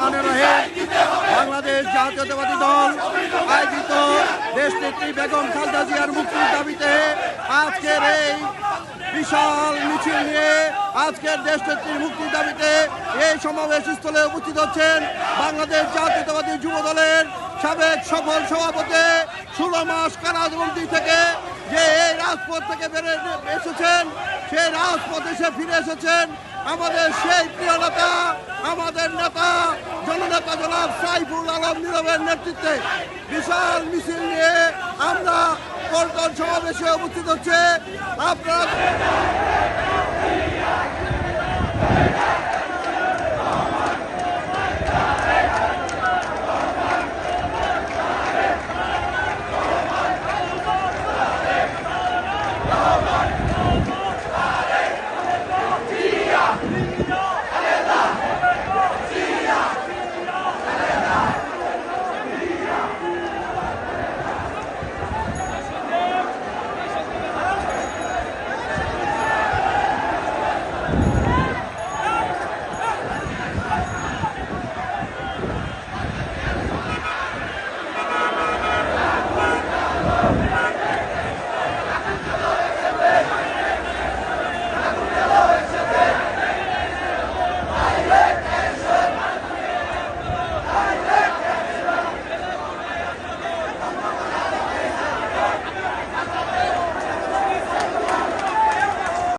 রহমানির রহিম। বাংলাদেশ জাতীয়তাবাদী দল আয়োজিত দেশনেত্রী বেগম খালেদা জিয়ার মুক্তির দাবিতে আজকের এই বিশাল মিছিল নিয়ে আজকের দেশনেত্রীর মুক্তির দাবিতে এই সমাবেশ স্থলে উপস্থিত হচ্ছেন বাংলাদেশ জাতীয়তাবাদী যুব দলের সাবেক সফল সভাপতি 16 মাস কারাবন্দী থেকে যে এই রাজপথ থেকে বেরিয়ে এসেছেন, সেই রাজপথে এসে ফিরে এসেছেন আমাদের সেই প্রিয় নেতা, আমাদের নেতা জননেতা জনাব সাইফুল আলম নীরবের নেতৃত্বে বিশাল মিছিল নিয়ে আমরা পল্টন সমাবেশে উপস্থিত হচ্ছে। আপনারা